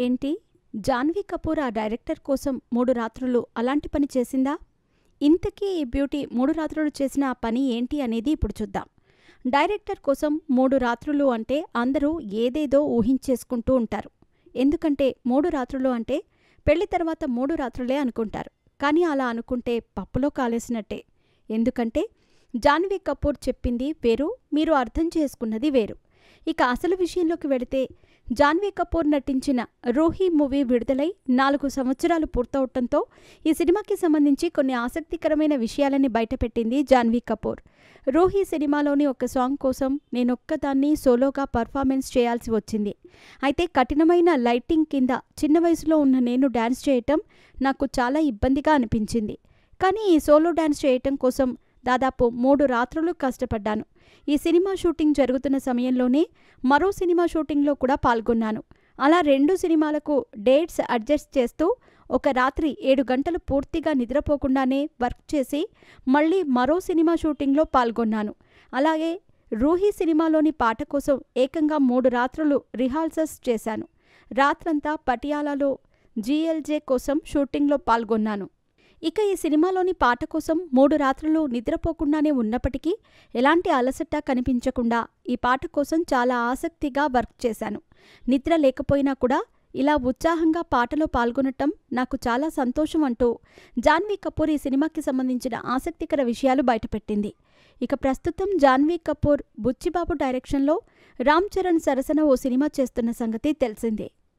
ఏంటి? జాన్వీ కపూర్ ఆ డైరెక్టర్ కోసం 3 రాత్రులు అలాంటి పని చేసిందా? ఇంతకీ ఈ బ్యూటీ 3 రాత్రులు చేసిన ఆ పని ఏంటి అనేది ఇప్పుడు చూద్దాం. డైరెక్టర్ కోసం 3 రాత్రులు అంటే అందరూ ఏదేదో ఊహించేసుకుంటూ ఉంటారు. ఎందుకంటే 3 రాత్రులు అంటే పెళ్లి తర్వాత 3 రాత్రులే అనుకుంటారు. కానీ అలా అనుకుంటే పప్పులో కాలేసినట్టే. ఎందుకంటే జాన్వీ కపూర్ చెప్పింది వేరు, మీరు అర్థం చేసుకున్నది వేరు. ఇక అసలు విషయంలోకి వెళితే జాన్వీ కపూర్ నటించిన రూహీ మూవీ విడుదలై 4 సంవత్సరాలు పూర్తవటంతో ఈ సినిమాకి సంబంధించి కొన్ని ఆసక్తికరమైన విషయాలని బయటపెట్టింది జాన్వీ కపూర్. రూహీ సినిమాలోని ఒక సాంగ్ కోసం నేనొక్కదాన్ని సోలోగా పర్ఫార్మెన్స్ చేయాల్సి వచ్చింది. అయితే కఠినమైన లైటింగ్ కింద చిన్న వయసులో ఉన్న నేను డాన్స్ చేయటం నాకు చాలా ఇబ్బందిగా అనిపించింది. కానీ ఈ సోలో డాన్స్ చేయటం కోసం దాదాపు 3 రాత్రులు కష్టపడ్డాను. ఈ సినిమా షూటింగ్ జరుగుతున్న సమయంలోనే మరో సినిమా షూటింగ్లో కూడా పాల్గొన్నాను. అలా 2 సినిమాలకు డేట్స్ అడ్జస్ట్ చేస్తూ ఒక రాత్రి 7 గంటలు పూర్తిగా నిద్రపోకుండానే వర్క్ చేసి మళ్ళీ మరో సినిమా షూటింగ్లో పాల్గొన్నాను. అలాగే రూహీ సినిమాలోని పాట కోసం ఏకంగా 3 రాత్రులు రిహార్సల్స్ చేశాను. రాత్రంతా పటియాలాలో జీఎల్జే కోసం షూటింగ్లో పాల్గొన్నాను. ఇక ఈ సినిమాలోని పాట కోసం 3 రాత్రులు నిద్రపోకుండానే ఉన్నప్పటికీ ఎలాంటి అలసట కనిపించకుండా ఈ పాట కోసం చాలా ఆసక్తిగా వర్క్ చేశాను. నిద్ర లేకపోయినా కూడా ఇలా ఉత్సాహంగా పాటలో పాల్గొనటం నాకు చాలా సంతోషం అంటూ జాన్వీ కపూర్ ఈ సినిమాకి సంబంధించిన ఆసక్తికర విషయాలు బయటపెట్టింది. ఇక ప్రస్తుతం జాన్వీ కపూర్ బుచ్చిబాబు డైరెక్షన్లో రామ్ చరణ్ సరసన ఓ సినిమా చేస్తున్న సంగతి తెలిసిందే.